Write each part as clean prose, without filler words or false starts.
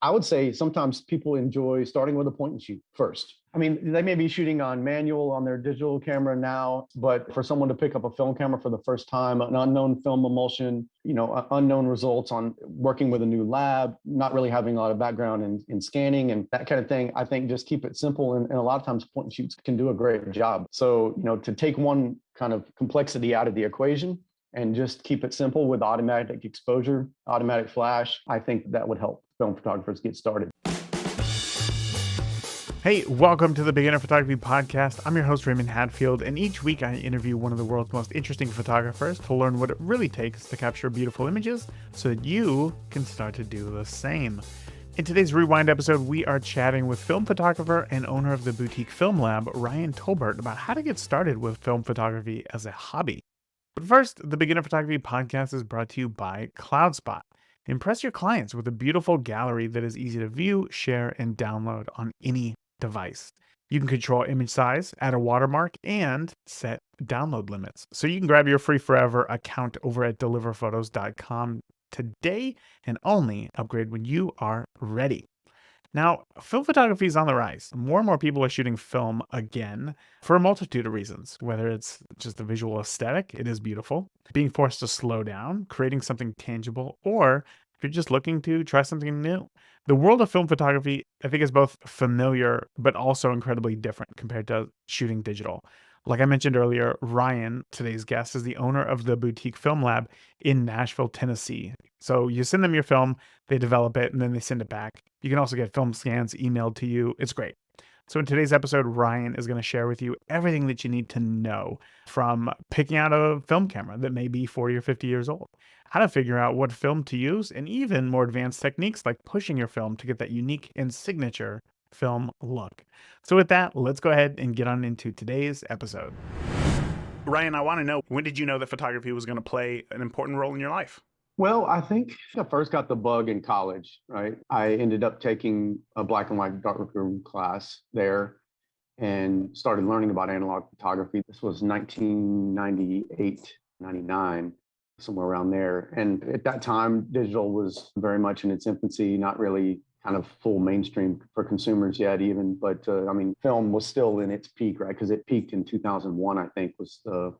I would say sometimes people enjoy starting with a point and shoot first. I mean, they may be shooting on manual on their digital camera now, but for someone to pick up a film camera for the first time, an unknown film emulsion, unknown results on working with a new lab, not really having a lot of background in scanning and that kind of thing, I think just keep it simple. And a lot of times point and shoots can do a great job. So, to take one kind of complexity out of the equation and just keep it simple with automatic exposure, automatic flash, I think that would help film photographers get started. Hey, welcome to the Beginner Photography Podcast. I'm your host, Raymond Hadfield, and each week I interview one of the world's most interesting photographers to learn what it really takes to capture beautiful images so that you can start to do the same. In today's Rewind episode, we are chatting with film photographer and owner of the boutique film lab, Ryan Tolbert, about how to get started with film photography as a hobby. But first, the Beginner Photography Podcast is brought to you by CloudSpot. Impress your clients with a beautiful gallery that is easy to view, share, and download on any device. You can control image size, add a watermark, and set download limits. So you can grab your free forever account over at deliverphotos.com today and only upgrade when you are ready. Now, film photography is on the rise. More and more people are shooting film again for a multitude of reasons. Whether it's just the visual aesthetic, it is beautiful, being forced to slow down, creating something tangible, or if you're just looking to try something new. The world of film photography, I think, is both familiar but also incredibly different compared to shooting digital. Like I mentioned earlier, Ryan, today's guest, is the owner of the boutique film lab in Nashville, Tennessee. So you send them your film, they develop it, and then they send it back. You can also get film scans emailed to you. It's great. So in today's episode, Ryan is going to share with you everything that you need to know, from picking out a film camera that may be 40 or 50 years old, how to figure out what film to use, and even more advanced techniques like pushing your film to get that unique and signature film look. So with that, let's go ahead and get on into today's episode. Ryan, I want to know, when did you know that photography was going to play an important role in your life? Well, I think I first got the bug in college, right? I ended up taking a black and white darkroom class there and started learning about analog photography. This was 1998, 99, somewhere around there. And at that time, digital was very much in its infancy, not really kind of full mainstream for consumers yet even. But film was still in its peak, right? Because it peaked in 2001, I think, was the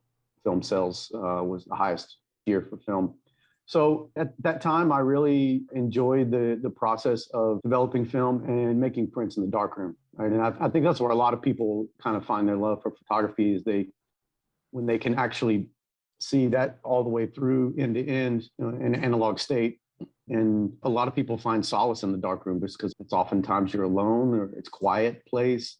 film sales was the highest year for film. So at that time, I really enjoyed the process of developing film and making prints in the darkroom. Right? And I think that's where a lot of people kind of find their love for photography is when they can actually see that all the way through end to end in analog state. And a lot of people find solace in the darkroom just because it's oftentimes you're alone or it's quiet place.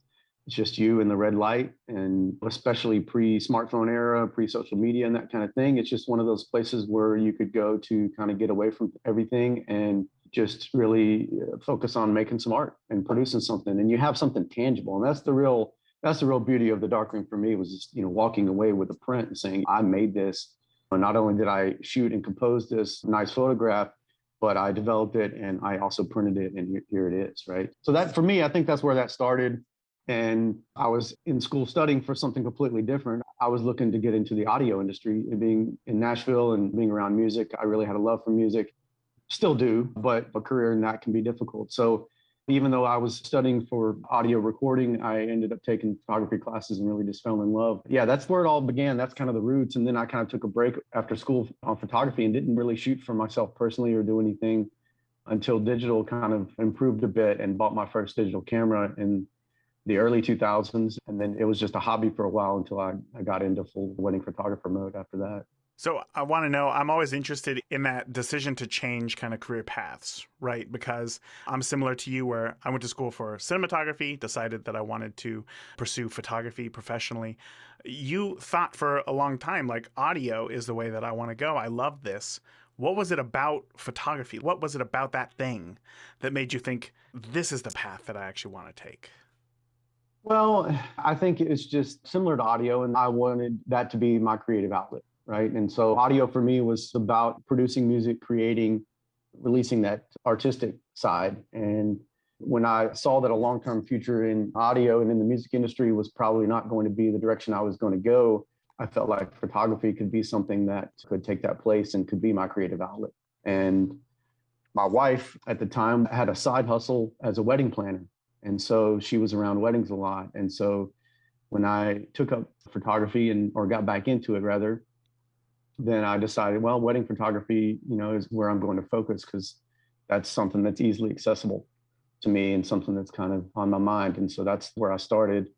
It's just you and the red light, and especially pre-smartphone era, pre-social media and that kind of thing. It's just one of those places where you could go to kind of get away from everything and just really focus on making some art and producing something. And you have something tangible. And that's the real beauty of the darkroom for me, was just, walking away with a print and saying, I made this. And not only did I shoot and compose this nice photograph, but I developed it and I also printed it, and here it is, right? So that, for me, I think that's where that started. And I was in school studying for something completely different. I was looking to get into the audio industry. And being in Nashville and being around music, I really had a love for music. Still do, but a career in that can be difficult. So even though I was studying for audio recording, I ended up taking photography classes and really just fell in love. Yeah, that's where it all began. That's kind of the roots. And then I kind of took a break after school on photography and didn't really shoot for myself personally or do anything until digital kind of improved a bit, and bought my first digital camera in the early 2000s. And then it was just a hobby for a while until I got into full wedding photographer mode after that. So I want to know, I'm always interested in that decision to change kind of career paths, right? Because I'm similar to you, where I went to school for cinematography, decided that I wanted to pursue photography professionally. You thought for a long time, like, audio is the way that I want to go. I love this. What was it about photography? What was it about that thing that made you think this is the path that I actually want to take? Well, I think it's just similar to audio, and I wanted that to be my creative outlet, right? And so audio for me was about producing music, creating, releasing that artistic side. And when I saw that a long-term future in audio and in the music industry was probably not going to be the direction I was going to go, I felt like photography could be something that could take that place and could be my creative outlet. And my wife at the time had a side hustle as a wedding planner. And so she was around weddings a lot. And so when I took up photography or got back into it rather, then I decided, well, wedding photography, is where I'm going to focus because that's something that's easily accessible to me and something that's kind of on my mind. And so that's where I started.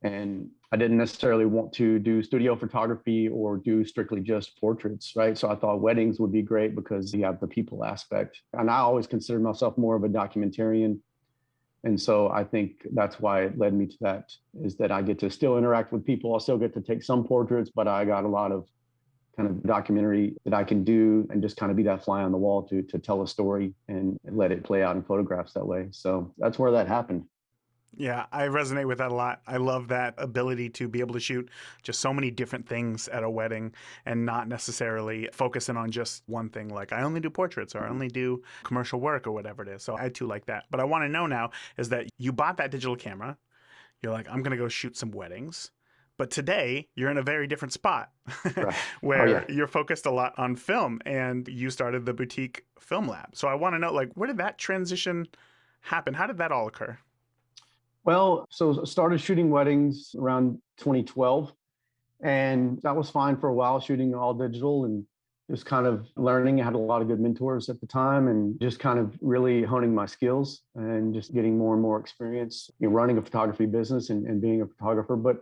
And I didn't necessarily want to do studio photography or do strictly just portraits, right? So I thought weddings would be great because you have the people aspect. And I always considered myself more of a documentarian. And so I think that's why it led me to that, is that I get to still interact with people. I still get to take some portraits, but I got a lot of kind of documentary that I can do and just kind of be that fly on the wall to tell a story and let it play out in photographs that way. So that's where that happened. Yeah, I resonate with that a lot. I love that ability to be able to shoot just so many different things at a wedding and not necessarily focusing on just one thing. Like I only do portraits or I only do commercial work or whatever it is. So I too like that. But I want to know now is that you bought that digital camera. You're like, I'm going to go shoot some weddings. But today you're in a very different spot Right. where you're focused a lot on film and you started the boutique film lab. So I want to know, like, where did that transition happen? How did that all occur? Well, so started shooting weddings around 2012, and that was fine for a while, shooting all digital and just kind of learning. I had a lot of good mentors at the time and just kind of really honing my skills and just getting more and more experience, running a photography business and being a photographer. But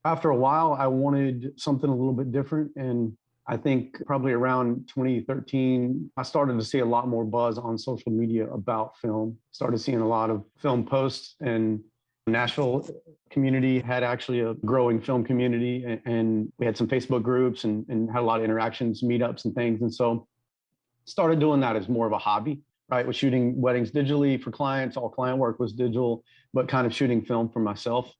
after a while, I wanted something a little bit different. And I think probably around 2013, I started to see a lot more buzz on social media about film. Started seeing a lot of film posts, and Nashville community had actually a growing film community. And we had some Facebook groups and had a lot of interactions, meetups and things. And so started doing that as more of a hobby, right? Was shooting weddings digitally for clients. All client work was digital, but kind of shooting film for myself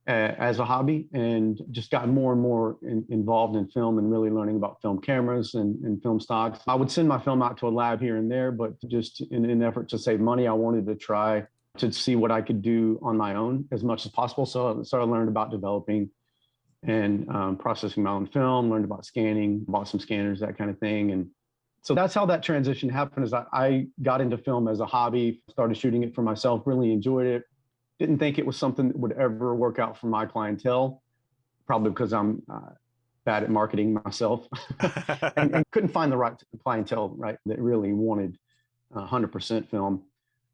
as a hobby, and just got more and more involved in film and really learning about film cameras and film stocks. I would send my film out to a lab here and there, but just in an effort to save money, I wanted to try to see what I could do on my own as much as possible. So I learned about developing and processing my own film, learned about scanning, bought some scanners, that kind of thing. And so that's how that transition happened. Is I got into film as a hobby, started shooting it for myself, really enjoyed it. Didn't think it was something that would ever work out for my clientele, probably because I'm bad at marketing myself and couldn't find the right clientele, right, that really wanted 100% film.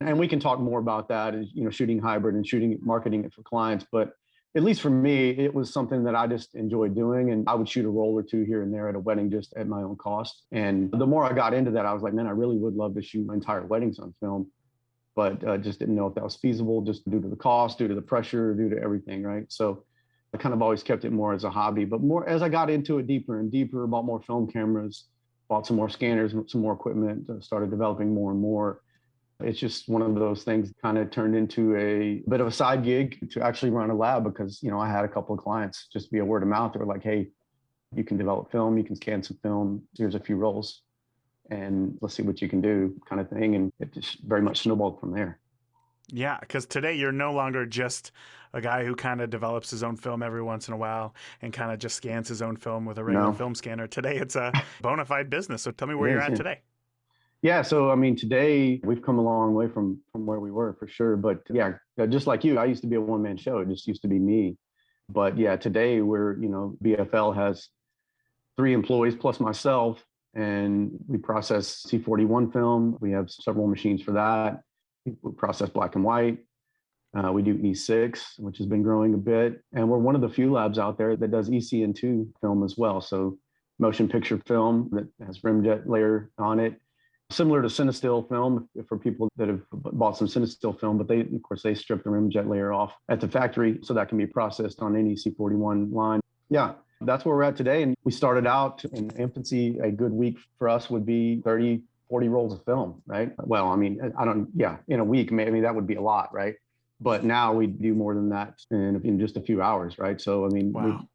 And we can talk more about that as, shooting hybrid and marketing it for clients. But at least for me, it was something that I just enjoyed doing. And I would shoot a roll or two here and there at a wedding just at my own cost. And the more I got into that, I was like, man, I really would love to shoot my entire weddings on film, but just didn't know if that was feasible just due to the cost, due to the pressure, due to everything, right? So I kind of always kept it more as a hobby, but more as I got into it deeper and deeper, bought more film cameras, bought some more scanners, some more equipment, started developing more and more. It's just one of those things kind of turned into a bit of a side gig to actually run a lab because, I had a couple of clients just via word of mouth. They were like, hey, you can develop film, you can scan some film, here's a few rolls, and let's see what you can do, kind of thing. And it just very much snowballed from there. Yeah, because today you're no longer just a guy who kind of develops his own film every once in a while and kind of just scans his own film with a regular film scanner. Today it's a bona fide business. So tell me where you're at today. Yeah, so today we've come a long way from where we were for sure. But yeah, just like you, I used to be a one-man show. It just used to be me. But yeah, today BFL has 3 employees plus myself, and we process C41 film. We have several machines for that. We process black and white. We do E6, which has been growing a bit. And we're one of the few labs out there that does ECN2 film as well. So motion picture film that has rimjet layer on it. Similar to Cinestill film for people that have bought some Cinestill film, but they strip the rimjet layer off at the factory so that can be processed on any C41 line. Yeah, that's where we're at today. And we started out in infancy. A good week for us would be 30, 40 rolls of film, right? Well, in a week, maybe that would be a lot, right? But now we do more than that in just a few hours, right? So, wow.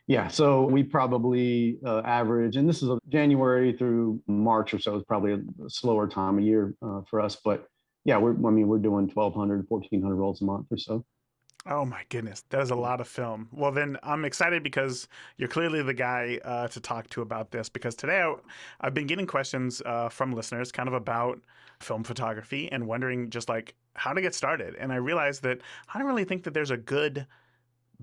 Yeah, so we probably average, and this is January through March or so is probably a slower time of year for us. But yeah, we're doing 1,200, 1,400 rolls a month or so. Oh my goodness, that is a lot of film. Well, then I'm excited because you're clearly the guy to talk to about this. Because today I've been getting questions from listeners kind of about film photography and wondering just like how to get started. And I realized that I don't really think that there's a good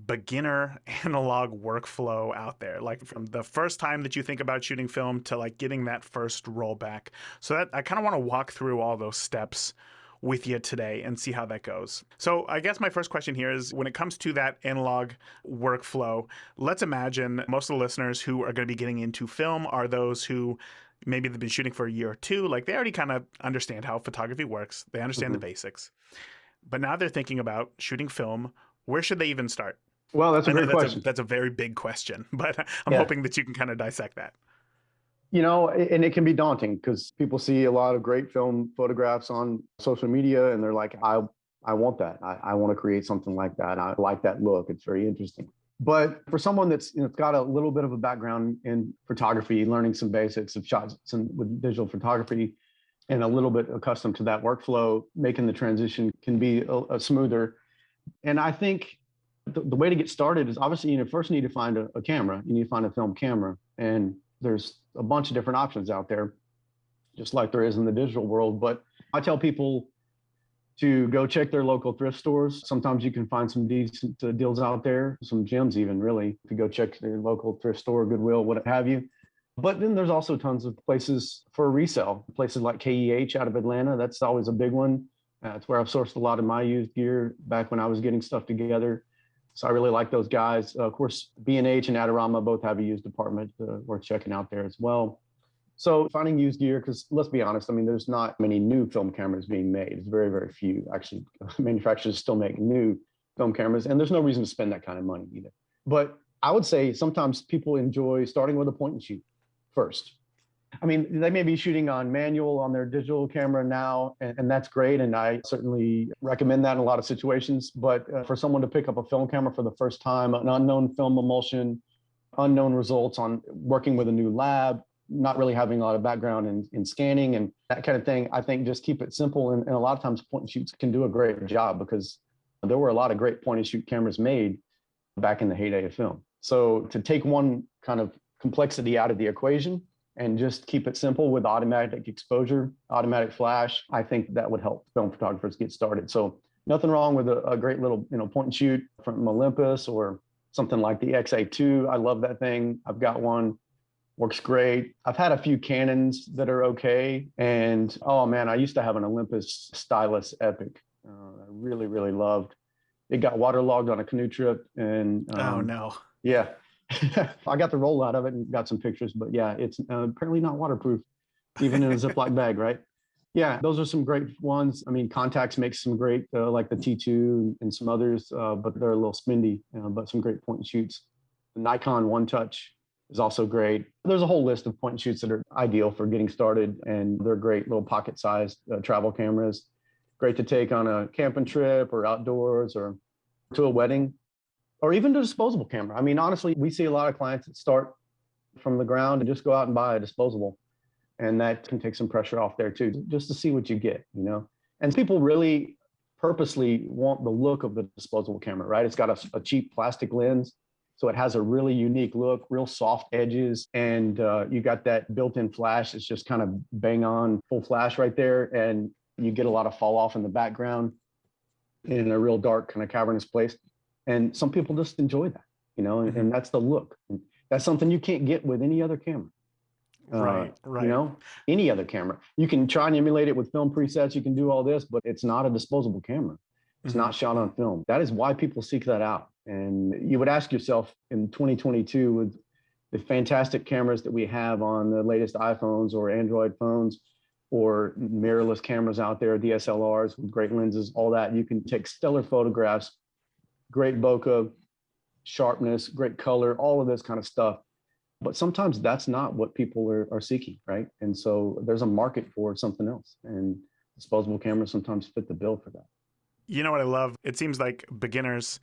beginner analog workflow out there, like from the first time that you think about shooting film to like getting that first rollback. So that I kind of want to walk through all those steps with you today and see how that goes. So I guess my first question here is when it comes to that analog workflow, let's imagine most of the listeners who are going to be getting into film are those who maybe they've been shooting for a year or two, like they already kind of understand how photography works, they understand the Mhm. basics. But now they're thinking about shooting film. Where should they even start? Well, that's a I know great question. that's a very big question, but I'm Yeah. hoping that you can kind of dissect that. And it can be daunting because people see a lot of great film photographs on social media and they're like, I want that. I want to create something like that. I like that look. It's very interesting. But for someone that's got a little bit of a background in photography, learning some basics of shots with digital photography and a little bit accustomed to that workflow, making the transition can be a smoother. And I think the way to get started is obviously you first need to find a camera. You need to find a film camera. And there's a bunch of different options out there, just like there is in the digital world. But I tell people to go check their local thrift stores. Sometimes you can find some decent deals out there, some gems even really, to go check their local thrift store, Goodwill, what have you. But then there's also tons of places for resale, places like KEH out of Atlanta. That's always a big one. That's where I've sourced a lot of my used gear back when I was getting stuff together. So I really like those guys. Of course, B&H and Adorama both have a used department worth checking out there as well. So finding used gear, because let's be honest, I mean, there's not many new film cameras being made. It's very, very few. Actually, manufacturers still make new film cameras, and there's no reason to spend that kind of money either. But I would say sometimes people enjoy starting with a point and shoot first. I mean, they may be shooting on manual on their digital camera now, and that's great. And I certainly recommend that in a lot of situations. But for someone to pick up a film camera for the first time, an unknown film emulsion, unknown results on working with a new lab, not really having a lot of background in scanning and that kind of thing, I think just keep it simple. And a lot of times point and shoots can do a great job because there were a lot of great point and shoot cameras made back in the heyday of film. So to take one kind of complexity out of the equation and just keep it simple with automatic exposure, automatic flash, I think that would help film photographers get started. So nothing wrong with a great little point and shoot from Olympus or something like the XA2. I love that thing. I've got one. Works great. I've had a few Canons that are okay. And oh man, I used to have an Olympus Stylus Epic. I really, really loved. It got waterlogged on a canoe trip. And Oh no. yeah, I got the roll out of it and got some pictures. But yeah, it's apparently not waterproof, even in a Ziploc bag, right? Yeah, those are some great ones. I mean, Contax makes some great, like the T2 and some others, but they're a little spendy, but some great point and shoots. The Nikon One Touch is also great. There's a whole list of point and shoots that are ideal for getting started, and they're great little pocket-sized travel cameras. Great to take on a camping trip or outdoors or to a wedding or even a disposable camera. I mean, honestly, we see a lot of clients that start from the ground and just go out and buy a disposable. And that can take some pressure off there too, just to see what you get. And people really purposely want the look of the disposable camera, right? It's got a cheap plastic lens. So it has a really unique look, real soft edges. And you got that built-in flash. It's just kind of bang on full flash right there. And you get a lot of fall off in the background in a real dark kind of cavernous place. And some people just enjoy that, and that's the look. And that's something you can't get with any other camera. Right. Any other camera. You can try and emulate it with film presets. You can do all this, but it's not a disposable camera. It's not shot on film. That is why people seek that out. And you would ask yourself in 2022 with the fantastic cameras that we have on the latest iPhones or Android phones or mirrorless cameras out there, DSLRs with great lenses, all that. You can take stellar photographs, great bokeh, sharpness, great color, all of this kind of stuff. But sometimes that's not what people are seeking, right? And so there's a market for something else. And disposable cameras sometimes fit the bill for that. You know what I love? It seems like beginners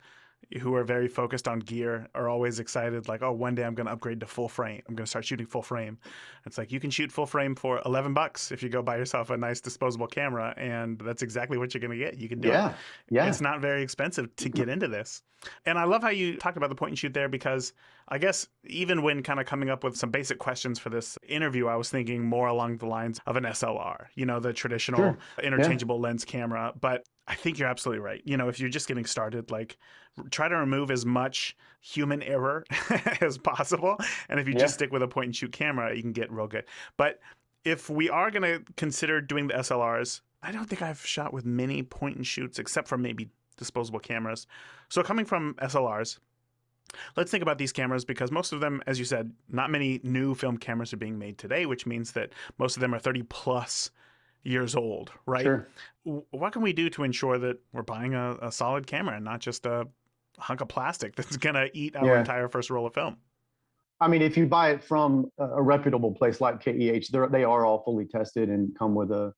who are very focused on gear are always excited, like, oh, one day I'm going to upgrade to full frame. I'm going to start shooting full frame. It's like you can shoot full frame for $11 if you go buy yourself a nice disposable camera, and that's exactly what you're going to get. You can do it. Yeah. It's not very expensive to get into this. And I love how you talked about the point and shoot there, because I guess even when kind of coming up with some basic questions for this interview, I was thinking more along the lines of an SLR, the traditional interchangeable lens camera. But I think you're absolutely right. If you're just getting started, like, try to remove as much human error as possible. And if you just stick with a point and shoot camera, you can get real good. But if we are going to consider doing the SLRs, I don't think I've shot with many point and shoots except for maybe disposable cameras. So coming from SLRs, let's think about these cameras, because most of them, as you said, not many new film cameras are being made today, which means that most of them are 30 plus years old, right? Sure. What can we do to ensure that we're buying a solid camera and not just a hunk of plastic that's going to eat our entire first roll of film? I mean, if you buy it from a reputable place like KEH, they are all fully tested and come with a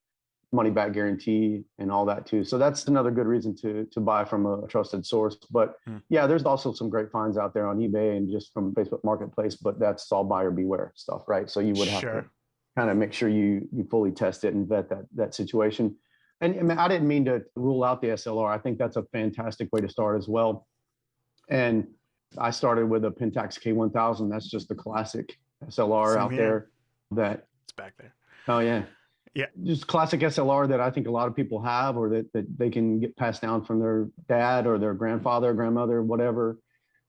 money back guarantee and all that too. So that's another good reason to buy from a trusted source. But yeah, there's also some great finds out there on eBay and just from Facebook Marketplace, but that's all buyer beware stuff, right? So you would have to kind of make sure you fully test it and vet that situation. And I didn't mean to rule out the SLR. I think that's a fantastic way to start as well. And I started with a Pentax K1000. That's just the classic SLR out there. That it's back there. Oh yeah. Yeah. Just classic SLR that I think a lot of people have, or that they can get passed down from their dad or their grandfather, grandmother, whatever.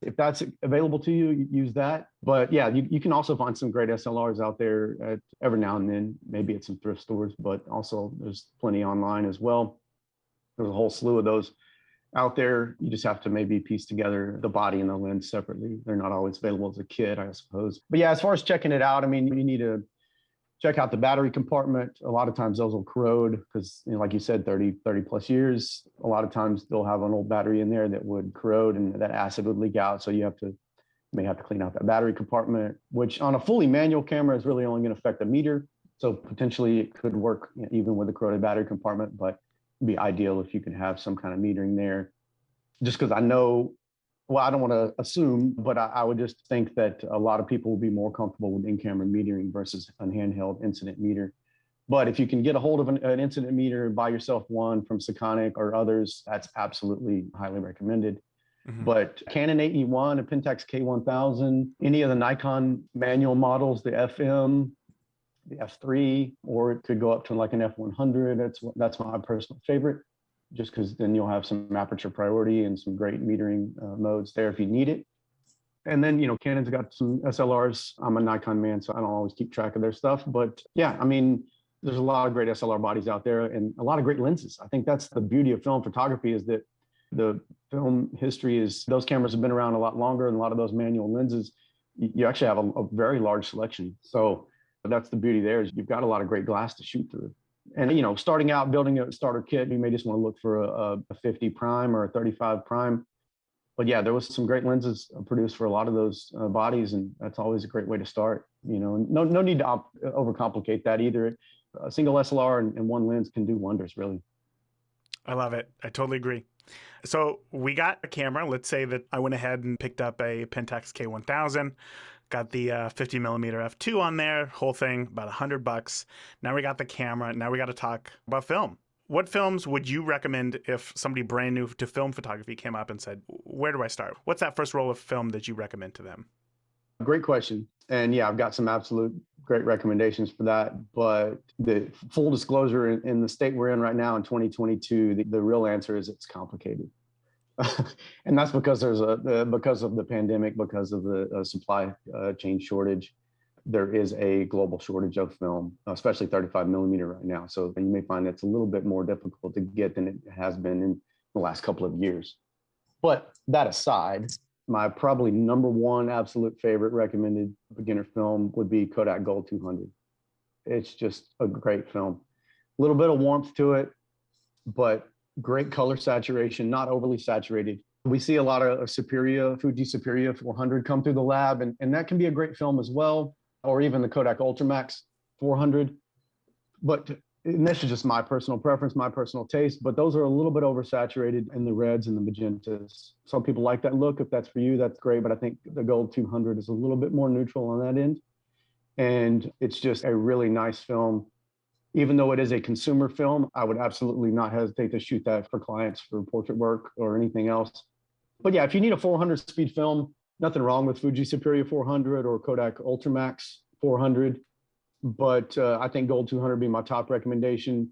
If that's available to you, use that. But yeah, you can also find some great SLRs out there every now and then. Maybe at some thrift stores, but also there's plenty online as well. There's a whole slew of those out there. You just have to maybe piece together the body and the lens separately. They're not always available as a kit, I suppose. But yeah, as far as checking it out, I mean, you need to check out the battery compartment. A lot of times those will corrode because, like you said, 30 plus years, a lot of times they'll have an old battery in there that would corrode and that acid would leak out. So you may have to clean out that battery compartment, which on a fully manual camera is really only going to affect the meter. So potentially it could work even with a corroded battery compartment, but it'd be ideal if you could have some kind of metering there. Just because I know, well, I don't want to assume, but I would just think that a lot of people will be more comfortable with in-camera metering versus a handheld incident meter. But if you can get a hold of an incident meter, buy yourself one from Sekonic or others, that's absolutely highly recommended. Mm-hmm. But Canon 8E1, a Pentax K1000, any of the Nikon manual models, the FM, the F3, or it could go up to like an F100. That's my personal favorite, just because then you'll have some aperture priority and some great metering modes there if you need it. And then, Canon's got some SLRs. I'm a Nikon man, so I don't always keep track of their stuff. But yeah, I mean, there's a lot of great SLR bodies out there and a lot of great lenses. I think that's the beauty of film photography, is that the film history is, those cameras have been around a lot longer, and a lot of those manual lenses, you actually have a very large selection. So that's the beauty there, is you've got a lot of great glass to shoot through. And, starting out building a starter kit, you may just want to look for a 50 prime or a 35 prime. But yeah, there was some great lenses produced for a lot of those bodies, and that's always a great way to start. No need to overcomplicate that either. A single SLR and one lens can do wonders, really. I love it. I totally agree. So we got a camera. Let's say that I went ahead and picked up a Pentax K1000. Got the 50 millimeter f2 on there, whole thing, about $100. Now we got the camera. Now we got to talk about film. What films would you recommend if somebody brand new to film photography came up and said, where do I start? What's that first roll of film that you recommend to them? Great question. And yeah, I've got some absolute great recommendations for that. But the full disclosure, in the state we're in right now in 2022, the real answer is it's complicated. And that's because because of the pandemic, because of the supply chain shortage. There is a global shortage of film, especially 35 millimeter right now. So you may find it's a little bit more difficult to get than it has been in the last couple of years. But that aside, my probably number one absolute favorite recommended beginner film would be Kodak Gold 200. It's just a great film. A little bit of warmth to it, but great color saturation, not overly saturated. We see a lot of Fuji Superia 400 come through the lab, and that can be a great film as well, or even the Kodak Ultramax 400. But and this is just my personal preference, my personal taste, but those are a little bit oversaturated in the reds and the magentas. Some people like that look. If that's for you, that's great. But I think the Gold 200 is a little bit more neutral on that end. And it's just a really nice film. Even though it is a consumer film, I would absolutely not hesitate to shoot that for clients for portrait work or anything else. But yeah, if you need a 400 speed film, nothing wrong with Fuji Superior 400 or Kodak Ultramax 400. But I think Gold 200 would be my top recommendation.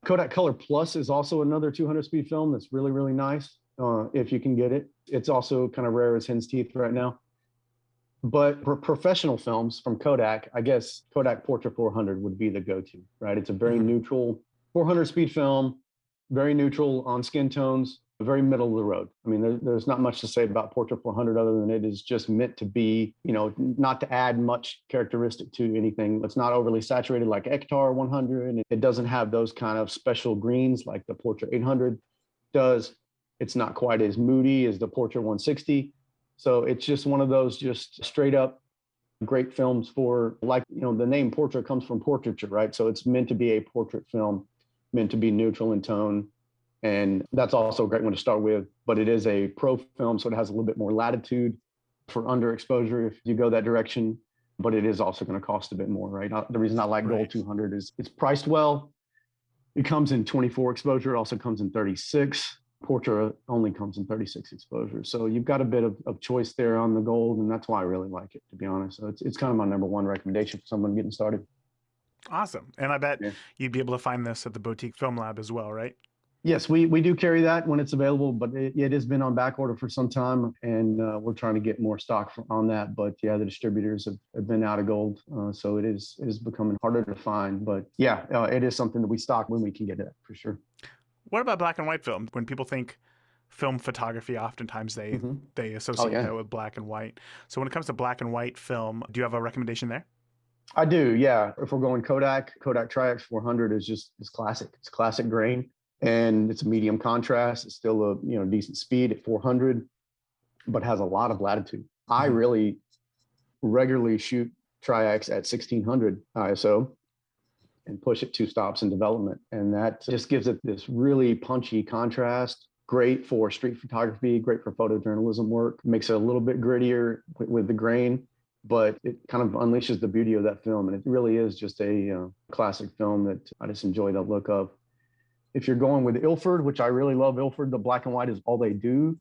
Kodak Color Plus is also another 200 speed film that's really, really nice if you can get it. It's also kind of rare as hen's teeth right now. But for professional films from Kodak, I guess Kodak Portrait 400 would be the go-to, right? It's a very neutral 400 speed film, very neutral on skin tones, very middle of the road. I mean, there's not much to say about Portrait 400 other than it is just meant to be, not to add much characteristic to anything. It's not overly saturated like Ektar 100, and it doesn't have those kind of special greens like the Portrait 800 does. It's not quite as moody as the Portrait 160. So it's just one of those just straight up great films for, like, the name portrait comes from portraiture, right? So it's meant to be a portrait film, meant to be neutral in tone. And that's also a great one to start with, but it is a pro film, so it has a little bit more latitude for underexposure if you go that direction, but it is also going to cost a bit more, right? The reason I like Gold 200 is it's priced well. It comes in 24 exposure, it also comes in 36. Portrait only comes in 36 exposure. So you've got a bit of choice there on the Gold, and that's why I really like it, to be honest. So it's kind of my number one recommendation for someone getting started. Awesome. And I bet you'd be able to find this at the Boutique Film Lab as well, right? Yes, we do carry that when it's available, but it has been on back order for some time, and we're trying to get more stock on that. But yeah, the distributors have been out of Gold, so it is becoming harder to find. But yeah, it is something that we stock when we can get it, for sure. What about black and white film? When people think film photography, oftentimes they associate that with black and white. So when it comes to black and white film, do you have a recommendation there? I do, yeah. If we're going Kodak Tri-X 400 is classic. It's classic grain, and it's a medium contrast. It's still a decent speed at 400, but has a lot of latitude. I really regularly shoot Tri-X at 1600 ISO and push it 2 stops in development. And that just gives it this really punchy contrast, great for street photography, great for photojournalism work, makes it a little bit grittier with the grain, but it kind of unleashes the beauty of that film. And it really is just a classic film that I just enjoy the look of. If you're going with Ilford, which I really love Ilford, the black and white is all they do.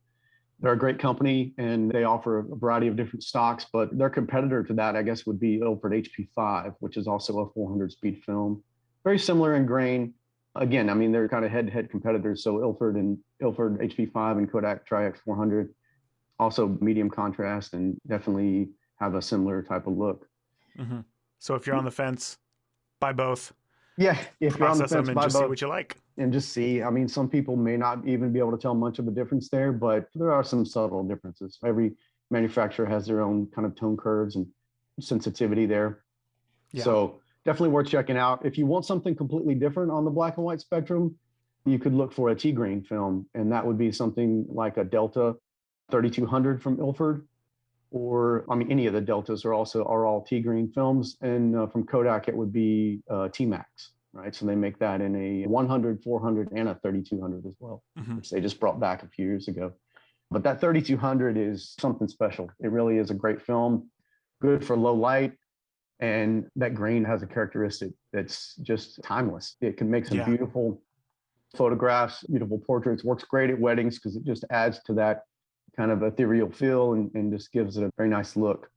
They're a great company and they offer a variety of different stocks, but their competitor to that, I guess, would be Ilford HP5, which is also a 400 speed film. Very similar in grain. Again, I mean, they're kind of head-to-head competitors. So Ilford HP5 and Kodak Tri-X 400, also medium contrast and definitely have a similar type of look. So if you're on the fence, buy both. Yeah, if you're on the fence, and buy just both. see what you like. And just see. I mean, some people may not even be able to tell much of a difference there, but there are some subtle differences. Every manufacturer has their own kind of tone curves and sensitivity there. Yeah. So definitely worth checking out. If you want something completely different on the black and white spectrum, you could look for a T-grain film, and that would be something like a Delta 3200 from Ilford, or I mean, any of the Deltas are all T-grain films, and from Kodak it would be T-Max. Right, so they make that in a 100, 400, and a 3200 as well, which they just brought back a few years ago. But that 3200 is something special. It really is a great film, good for low light, and that grain has a characteristic that's just timeless. It can make some beautiful photographs, beautiful portraits, works great at weddings because it just adds to that kind of ethereal feel and just gives it a very nice look.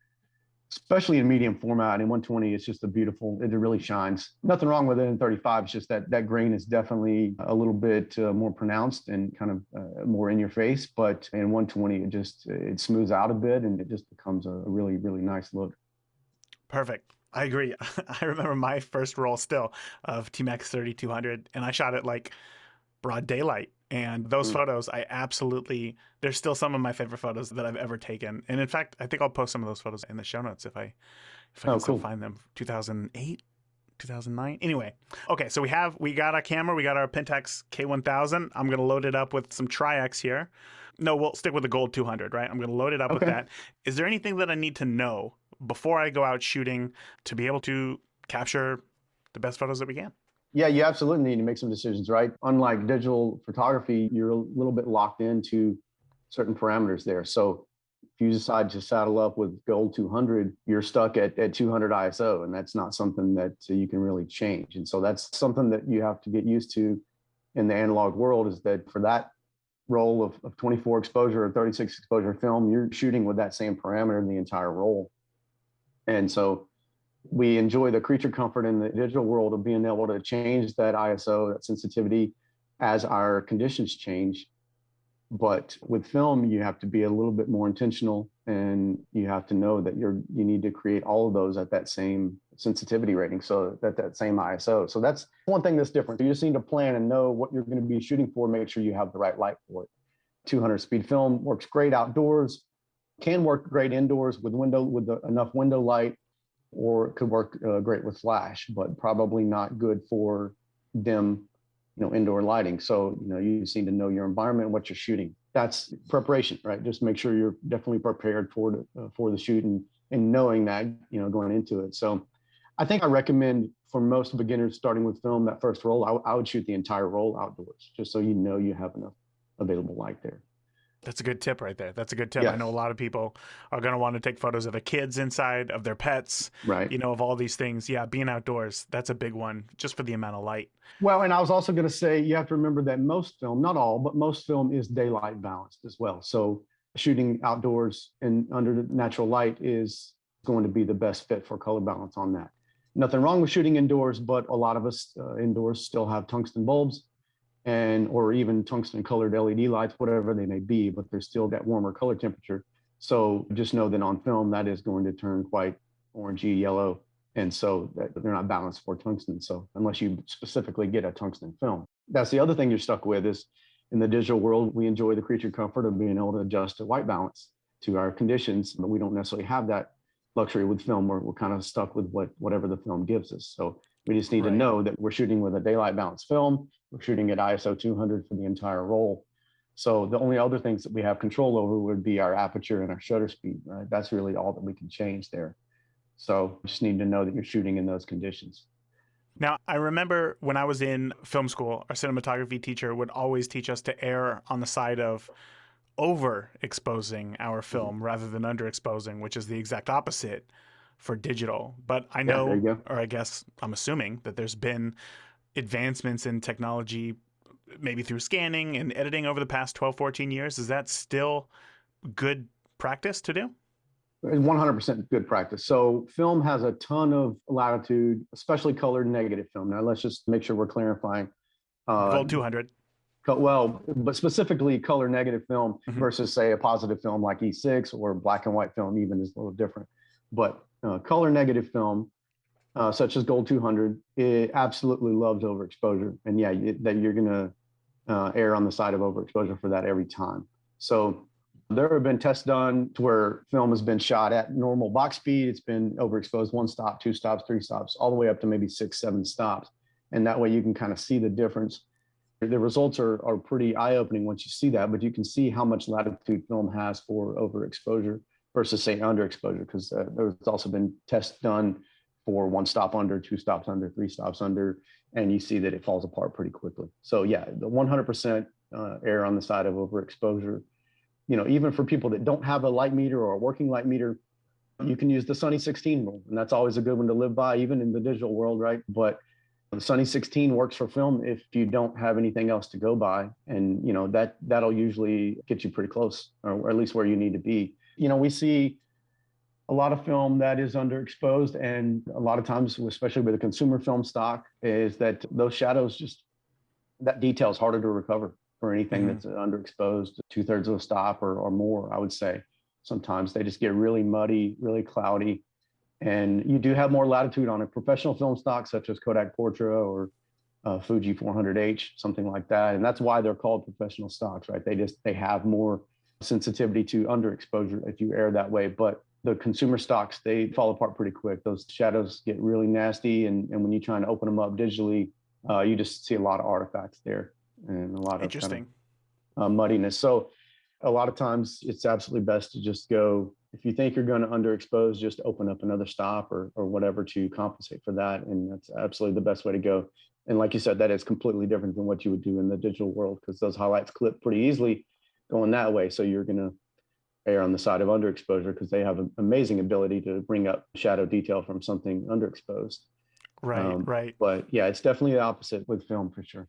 Especially in medium format. In 120, it's just it really shines. Nothing wrong with it in 35. It's just that grain is definitely a little bit more pronounced and kind of more in your face. But in 120, it smooths out a bit and it just becomes a really, really nice look. Perfect. I agree. I remember my first roll still of T-Max 3200, and I shot it like broad daylight. And those photos, they're still some of my favorite photos that I've ever taken. And in fact, I think I'll post some of those photos in the show notes if I can still find them. 2008, 2009. Anyway, okay, so we got our camera, we got our Pentax K1000. I'm going to load it up with some Tri-X here. No, we'll stick with the Gold 200, right? I'm going to load it up with that. Is there anything that I need to know before I go out shooting to be able to capture the best photos that we can? Yeah, you absolutely need to make some decisions, right? Unlike digital photography, you're a little bit locked into certain parameters there. So if you decide to saddle up with Gold 200, you're stuck at 200 ISO, and that's not something that you can really change. And so that's something that you have to get used to in the analog world, is that for that roll of 24 exposure or 36 exposure film, you're shooting with that same parameter in the entire roll. And so we enjoy the creature comfort in the digital world of being able to change that ISO, that sensitivity, as our conditions change. But with film, you have to be a little bit more intentional, and you have to know that you need to create all of those at that same sensitivity rating, so that same ISO. So that's one thing that's different. You just need to plan and know what you're going to be shooting for. Make sure you have the right light for it. 200 speed film works great outdoors, can work great indoors with enough window light, or it could work great with flash, but probably not good for dim, indoor lighting. So, you just need to know your environment and what you're shooting. That's preparation, right? Just make sure you're definitely prepared for the shoot, and knowing that, going into it. So I think I recommend for most beginners starting with film, that first roll, I would shoot the entire roll outdoors, just so you have enough available light there. That's a good tip right there. That's a good tip. Yes. I know a lot of people are going to want to take photos of their kids inside, of their pets, Right. of all these things. Yeah, being outdoors, that's a big one just for the amount of light. Well, and I was also going to say, you have to remember that most film, not all, but most film is daylight balanced as well. So shooting outdoors and under the natural light is going to be the best fit for color balance on that. Nothing wrong with shooting indoors, but a lot of us indoors still have tungsten bulbs or even tungsten colored LED lights, whatever they may be, but there's still that warmer color temperature. So just know that on film, that is going to turn quite orangey yellow. And so they're not balanced for tungsten. So unless you specifically get a tungsten film, that's the other thing you're stuck with. Is in the digital world, we enjoy the creature comfort of being able to adjust the white balance to our conditions, but we don't necessarily have that luxury with film. We're kind of stuck with whatever the film gives us. So we just need to know that we're shooting with a daylight balanced film. We're shooting at ISO 200 for the entire roll. So the only other things that we have control over would be our aperture and our shutter speed, right? That's really all that we can change there. So you just need to know that you're shooting in those conditions. Now, I remember when I was in film school, our cinematography teacher would always teach us to err on the side of overexposing our film rather than underexposing, which is the exact opposite for digital. But I know, or I guess I'm assuming, that there's been advancements in technology, maybe through scanning and editing over the past 12, 14 years. Is that still good practice to do? 100% good practice. So film has a ton of latitude, especially colored negative film. Now let's just make sure we're clarifying. Gold 200. Well, but specifically color negative film versus, say, a positive film like E6, or black and white film even is a little different. But color negative film, such as Gold 200, it absolutely loves overexposure. And yeah, that you're going to err on the side of overexposure for that every time. So there have been tests done to where film has been shot at normal box speed. It's been overexposed 1 stop, 2 stops, 3 stops, all the way up to maybe 6, 7 stops. And that way you can kind of see the difference. The results are pretty eye-opening once you see that, but you can see how much latitude film has for overexposure versus, say, underexposure, because there's also been tests done for 1 stop under, 2 stops under, 3 stops under, and you see that it falls apart pretty quickly. So yeah, the 100% err on the side of overexposure. Even for people that don't have a light meter or a working light meter, you can use the Sunny 16 rule, and that's always a good one to live by, even in the digital world, right? But the Sunny 16 works for film if you don't have anything else to go by, and that'll usually get you pretty close, or at least where you need to be. We see a lot of film that is underexposed, and a lot of times, especially with the consumer film stock, is that those shadows, that detail is harder to recover for anything that's underexposed 2/3 of a stop or more. I would say sometimes they just get really muddy, really cloudy. And you do have more latitude on a professional film stock, such as Kodak Portra or Fuji 400H, something like that. And that's why they're called professional stocks, right? They have more sensitivity to underexposure if you err that way. But the consumer stocks, they fall apart pretty quick. Those shadows get really nasty. And when you're trying to open them up digitally, you just see a lot of artifacts there and a lot of kind of muddiness. So a lot of times it's absolutely best to just go, if you think you're going to underexpose, just open up another stop or whatever to compensate for that. And that's absolutely the best way to go. And like you said, that is completely different than what you would do in the digital world, because those highlights clip pretty easily going that way. So you're going to err on the side of underexposure because they have an amazing ability to bring up shadow detail from something underexposed. Right. But yeah, it's definitely the opposite with film for sure.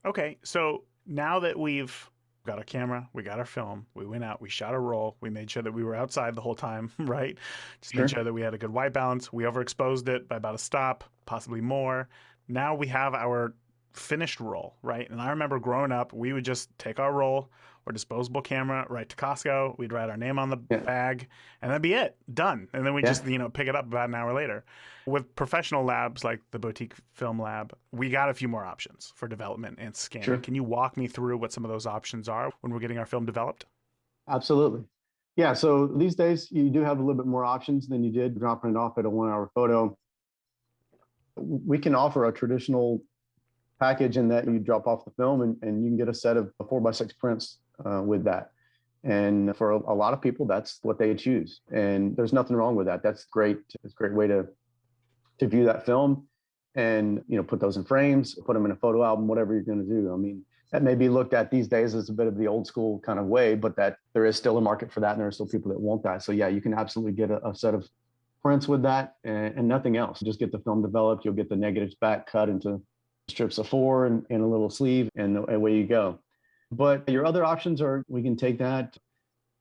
Okay, so now that we've got our camera, we got our film, we went out, we shot a roll, we made sure that we were outside the whole time, right? Just made sure that we had a good white balance. We overexposed it by about a stop, possibly more. Now we have our finished roll, right? And I remember growing up, we would just take our roll or disposable camera right to Costco. We'd write our name on the bag, and that'd be it, done. And then we just pick it up about an hour later. With professional labs like the Boutique Film Lab, we got a few more options for development and scanning. Sure. Can you walk me through what some of those options are when we're getting our film developed? Absolutely. Yeah. So these days you do have a little bit more options than you did dropping it off at a 1 hour photo. We can offer a traditional package in that you drop off the film and you can get a set of 4x6 prints with that. And for a lot of people, that's what they choose. And there's nothing wrong with that. That's great. It's a great way to view that film and, put those in frames, put them in a photo album, whatever you're going to do. I mean, that may be looked at these days as a bit of the old school kind of way, but that there is still a market for that. And there are still people that want that. So yeah, you can absolutely get a set of prints with that and nothing else. Just get the film developed. You'll get the negatives back cut into strips of 4 and a little sleeve, and away you go. But your other options are, we can take that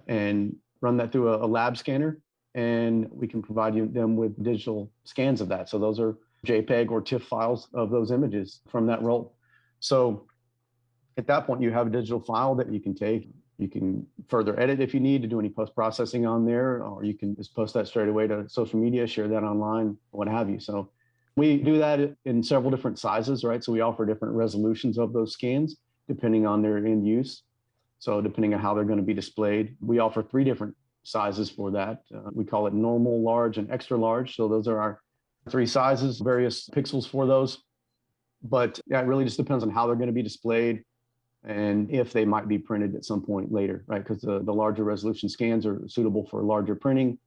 and run that through a lab scanner, and we can provide them with digital scans of that. So those are JPEG or TIFF files of those images from that roll. So at that point, you have a digital file that you can take. You can further edit if you need to do any post-processing on there, or you can just post that straight away to social media, share that online, what have you. So we do that in several different sizes, right? So we offer different resolutions of those scans depending on their end use. So depending on how they're going to be displayed, we offer 3 different sizes for that. We call it normal, large, and extra large. So those are our 3 sizes, various pixels for those. But yeah, it really just depends on how they're going to be displayed and if they might be printed at some point later, right? Because the larger resolution scans are suitable for larger printing.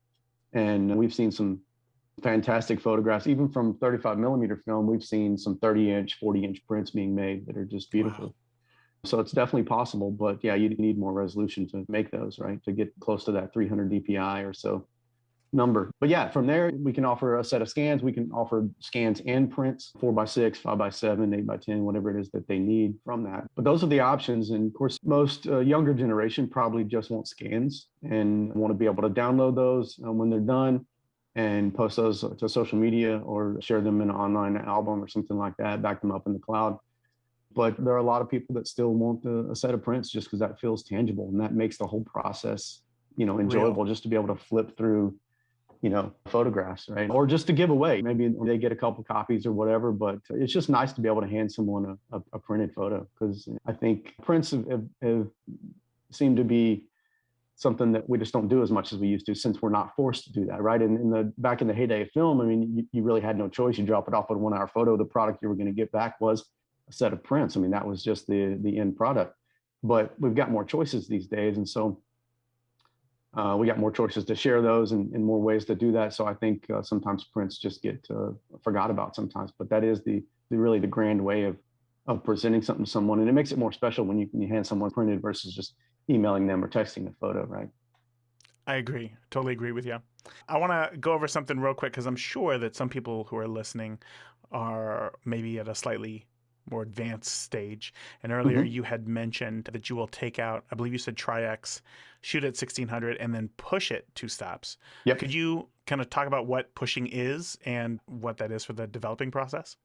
And we've seen some fantastic photographs, even from 35 millimeter film. We've seen some 30-inch, 40-inch prints being made that are just beautiful. Wow. So it's definitely possible, but yeah, you need more resolution to make those, right? To get close to that 300 DPI or so number. But yeah, from there, we can offer a set of scans. We can offer scans and prints, 4x6, 5x7, 8x10, whatever it is that they need from that. But those are the options. And of course, most younger generation probably just want scans and want to be able to download those when they're done and post those to social media or share them in an online album or something like that, back them up in the cloud. But there are a lot of people that still want a set of prints just because that feels tangible, and that makes the whole process, enjoyable. Real. Just to be able to flip through, photographs, right? Or just to give away. Maybe they get a couple copies or whatever, but it's just nice to be able to hand someone a printed photo, because I think prints have seemed to be something that we just don't do as much as we used to, since we're not forced to do that, right? And back in the heyday of film, I mean, you really had no choice. You drop it off with a 1 hour photo. The product you were going to get back was a set of prints. I mean, that was just the end product. But we've got more choices these days, and so we got more choices to share those and more ways to do that. So I think sometimes prints just get forgot about sometimes. But that is really the grand way of presenting something to someone, and it makes it more special when you hand someone printed versus just emailing them or texting a photo, right? I agree. Totally agree with you. I want to go over something real quick, because I'm sure that some people who are listening are maybe at a slightly more advanced stage. And earlier you had mentioned that you will take out, I believe you said Tri-X, shoot at 1600, and then push it 2 stops. Yep. Could you kind of talk about what pushing is and what that is for the developing process?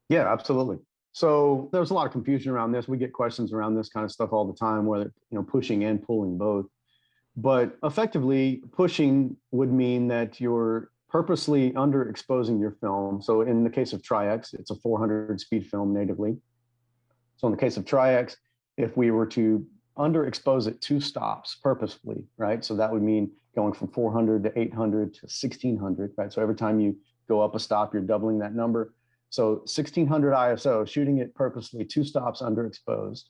Yeah, absolutely. So there's a lot of confusion around this. We get questions around this kind of stuff all the time, whether pushing and pulling both. But effectively, pushing would mean that you're purposely underexposing your film. So in the case of Tri-X, it's a 400 speed film natively. So in the case of Tri-X, if we were to underexpose it 2 stops purposefully, right? So that would mean going from 400 to 800 to 1600, right? So every time you go up a stop, you're doubling that number. So 1600 ISO, shooting it purposely 2 stops underexposed.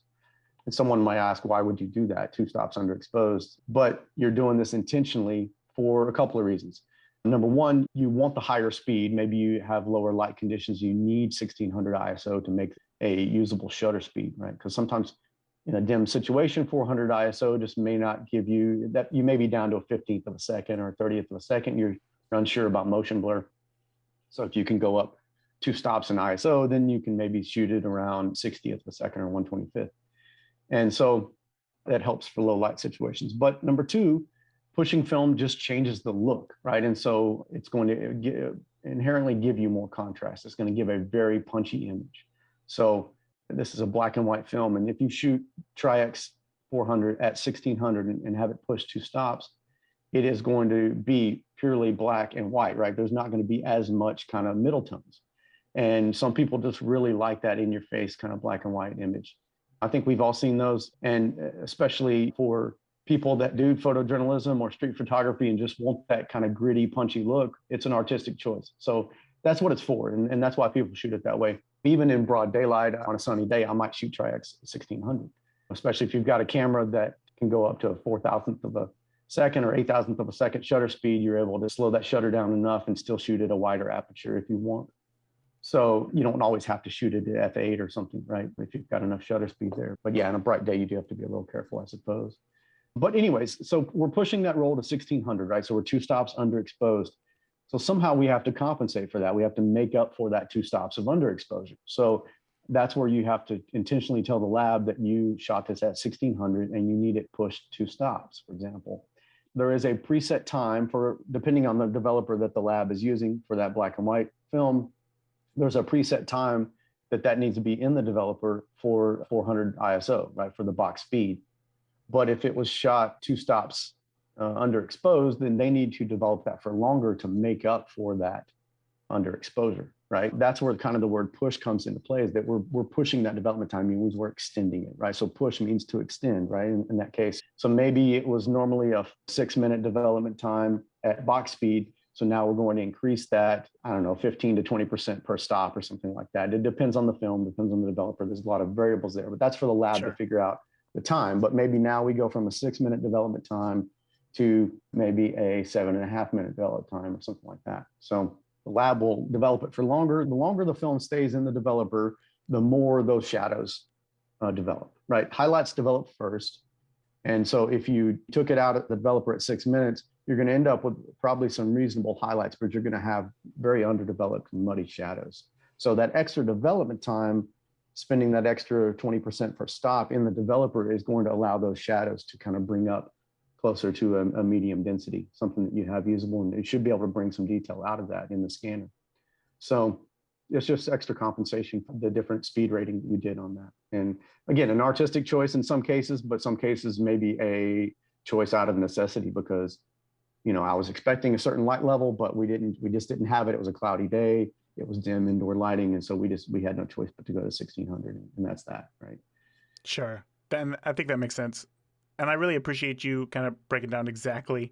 And someone might ask, why would you do that, 2 stops underexposed? But you're doing this intentionally for a couple of reasons. Number one, you want the higher speed. Maybe you have lower light conditions. You need 1600 ISO to make a usable shutter speed, right? Because sometimes in a dim situation, 400 ISO just may not give you that. You may be down to a 15th of a second or a 30th of a second. You're unsure about motion blur. So if you can go up 2 stops in ISO, then you can maybe shoot it around 60th of a second or 125th. And so that helps for low light situations. But number two, pushing film just changes the look, right? And so it's going to inherently give you more contrast. It's going to give a very punchy image. So this is a black and white film. And if you shoot Tri-X 400 at 1600 and have it push 2 stops, it is going to be purely black and white, right? There's not going to be as much kind of middle tones. And some people just really like that in your face kind of black and white image. I think we've all seen those. And especially for people that do photojournalism or street photography and just want that kind of gritty, punchy look, it's an artistic choice. So that's what it's for. And that's why people shoot it that way. Even in broad daylight on a sunny day, I might shoot Tri-X 1600, especially if you've got a camera that can go up to a 4,000th of a second or 8,000th of a second shutter speed. You're able to slow that shutter down enough and still shoot at a wider aperture if you want. So you don't always have to shoot it at f8 or something, right? If you've got enough shutter speed there. But yeah, on a bright day, you do have to be a little careful, I suppose. But anyways, so we're pushing that roll to 1600, right? So we're 2 stops underexposed. So somehow we have to compensate for that. We have to make up for that 2 stops of underexposure. So that's where you have to intentionally tell the lab that you shot this at 1600 and you need it pushed 2 stops, for example. There is a preset time for, depending on the developer that the lab is using for that black and white film, there's a preset time that needs to be in the developer for 400 ISO, right, for the box speed. But if it was shot 2 stops underexposed, then they need to develop that for longer to make up for that underexposure, right? That's where kind of the word push comes into play, is that we're pushing that development time, means we're extending it, right? So push means to extend, right, in that case. So maybe it was normally a 6-minute development time at box speed. So now we're going to increase that, I don't know, 15 to 20% per stop or something like that. It depends on the film, depends on the developer. There's a lot of variables there, but that's for the lab to figure out the time. But maybe now we go from a 6-minute development time to maybe a 7.5-minute development time or something like that. So the lab will develop it for longer. The longer the film stays in the developer, the more those shadows develop, right? Highlights develop first. And so if you took it out at the developer at 6 minutes, you're going to end up with probably some reasonable highlights, but you're going to have very underdeveloped, muddy shadows. So that extra development time, spending that extra 20% per stop in the developer, is going to allow those shadows to kind of bring up closer to a medium density, something that you have usable, and it should be able to bring some detail out of that in the scanner. So it's just extra compensation for the different speed rating that you did on that. And again, an artistic choice in some cases, but some cases maybe a choice out of necessity because, you know, I was expecting a certain light level, but we just didn't have it. It was a cloudy day. It was dim indoor lighting. And so we had no choice but to go to 1600, and that's that, right? Sure. Then I think that makes sense. And I really appreciate you kind of breaking down exactly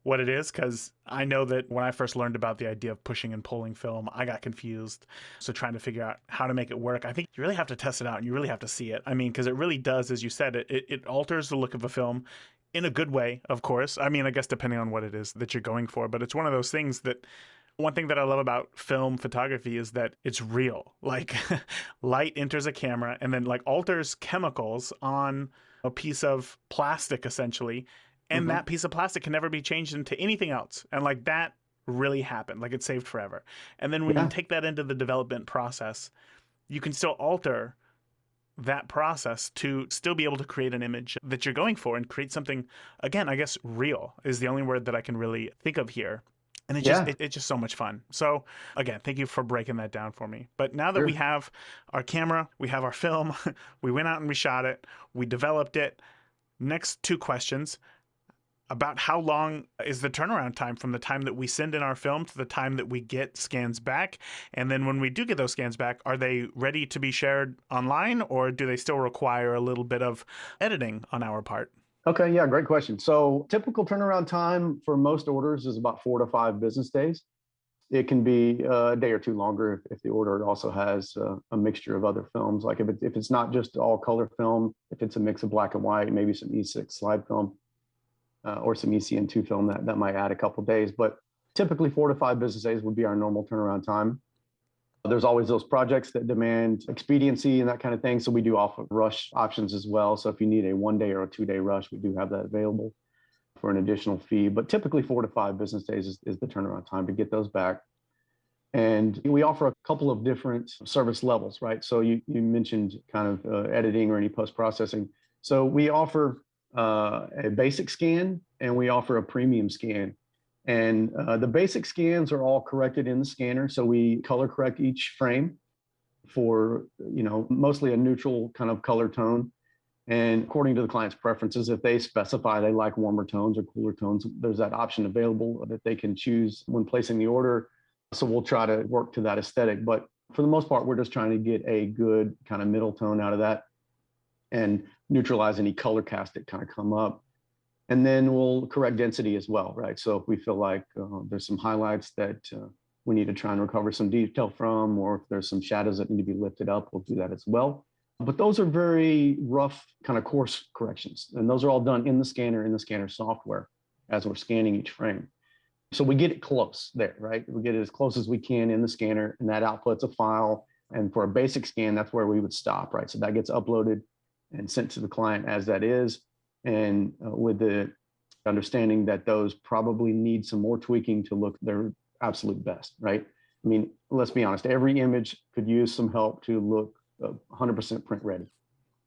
what it is, because I know that when I first learned about the idea of pushing and pulling film, I got confused. So trying to figure out how to make it work, I think you really have to test it out and you really have to see it. I mean, because it really does, as you said, it alters the look of a film in a good way, of course. I mean, I guess depending on what it is that you're going for, but it's one of those things that one thing that I love about film photography is that it's real. Like light enters a camera and then like alters chemicals on a piece of plastic essentially. And that piece of plastic can never be changed into anything else. And like that really happened. Like it's saved forever. And then when you take that into the development process, you can still alter that process to still be able to create an image that you're going for and create something, again, I guess real is the only word that I can really think of here. And it's just so much fun. So again, thank you for breaking that down for me. But now that we have our camera, we have our film, we went out and we shot it, we developed it. Next 2 questions. About how long is the turnaround time from the time that we send in our film to the time that we get scans back? And then when we do get those scans back, are they ready to be shared online, or do they still require a little bit of editing on our part? Okay, yeah, great question. So typical turnaround time for most orders is about 4 to 5 business days. It can be a day or 2 longer if the order also has a mixture of other films. Like if it's not just all color film, if it's a mix of black and white, maybe some E6 slide film, or some ECN2 film, that might add a couple days. But Typically 4 to 5 business days would be our normal turnaround time. There's always those projects that demand expediency and that kind of thing. So we do offer rush options as well. So if you need a 1 day or a 2 day rush, we do have that available for an additional fee. But typically 4 to 5 business days is the turnaround time to get those back. And we offer a couple of different service levels, right? So you mentioned kind of editing or any post-processing. So we offer a basic scan and we offer a premium scan. And the basic scans are all corrected in the scanner. So we color correct each frame for, mostly a neutral kind of color tone. And according to the client's preferences, if they specify they like warmer tones or cooler tones, there's that option available that they can choose when placing the order. So we'll try to work to that aesthetic. But for the most part, we're just trying to get a good kind of middle tone out of that and neutralize any color cast that kind of come up. And then we'll correct density as well, right? So if we feel like there's some highlights that we need to try and recover some detail from, or if there's some shadows that need to be lifted up, we'll do that as well. But those are very rough kind of coarse corrections. And those are all done in the scanner software as we're scanning each frame. So we get it close there, right? We get it as close as we can in the scanner, and that outputs a file. And for a basic scan, that's where we would stop, right? So that gets uploaded and sent to the client as that is. And with the understanding that those probably need some more tweaking to look their absolute best, right? I mean, let's be honest, every image could use some help to look 100% print ready.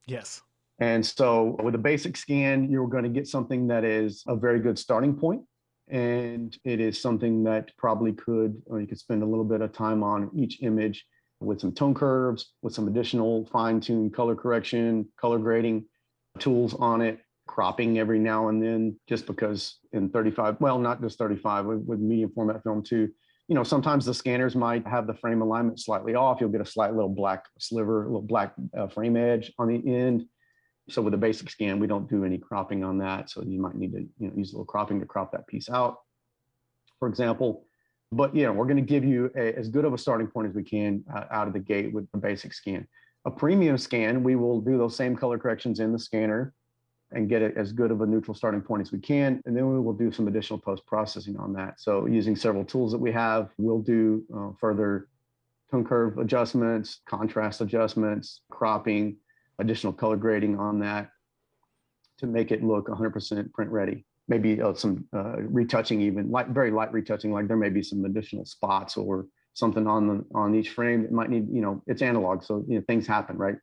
Yes. And so with a basic scan, you're going to get something that is a very good starting point. And it is something that probably you could spend a little bit of time on each image with some tone curves, with some additional fine-tuned color correction, color grading tools on it, cropping every now and then, just because in 35, well, not just 35, with medium format film too, sometimes the scanners might have the frame alignment slightly off. You'll get a slight little black sliver, a little black frame edge on the end. So with a basic scan, we don't do any cropping on that. So you might need to use a little cropping to crop that piece out, for example. But we're going to give you as good of a starting point as we can out of the gate with a basic scan. A premium scan, we will do those same color corrections in the scanner and get it as good of a neutral starting point as we can. And then we will do some additional post-processing on that. So using several tools that we have, we'll do further tone curve adjustments, contrast adjustments, cropping, additional color grading on that to make it look 100% print ready. Maybe some retouching, even very light retouching, like there may be some additional spots or something on each frame that might need, it's analog. So, things happen, right?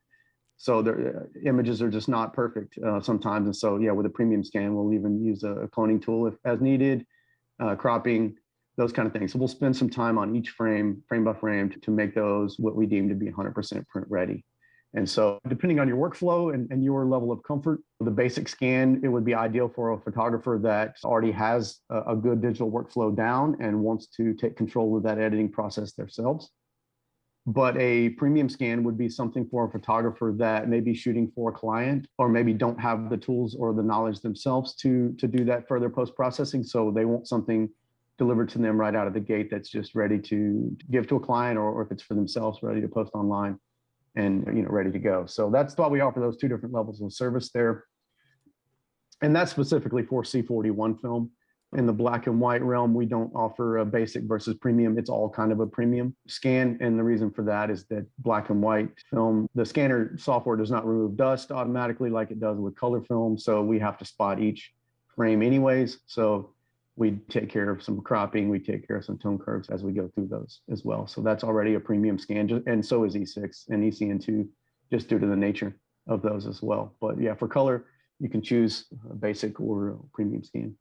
So the images are just not perfect sometimes. And so, with a premium scan, we'll even use a cloning tool if as needed, cropping, those kind of things. So we'll spend some time on each frame by frame to make those what we deem to be 100% print ready. And so depending on your workflow and your level of comfort, the basic scan, it would be ideal for a photographer that already has a good digital workflow down and wants to take control of that editing process themselves. But a premium scan would be something for a photographer that may be shooting for a client or maybe don't have the tools or the knowledge themselves to do that further post-processing. So they want something delivered to them right out of the gate that's just ready to give to a client, or if it's for themselves, ready to post online and ready to go. So that's why we offer those two different levels of service there. And that's specifically for C41 film. In the black and white realm, we don't offer a basic versus premium. It's all kind of a premium scan. And the reason for that is that black and white film, the scanner software does not remove dust automatically like it does with color film. So we have to spot each frame anyways. So we take care of some cropping, we take care of some tone curves as we go through those as well. So that's already a premium scan, and so is E6 and ECN2, just due to the nature of those as well. But for color, you can choose a basic or a premium scan.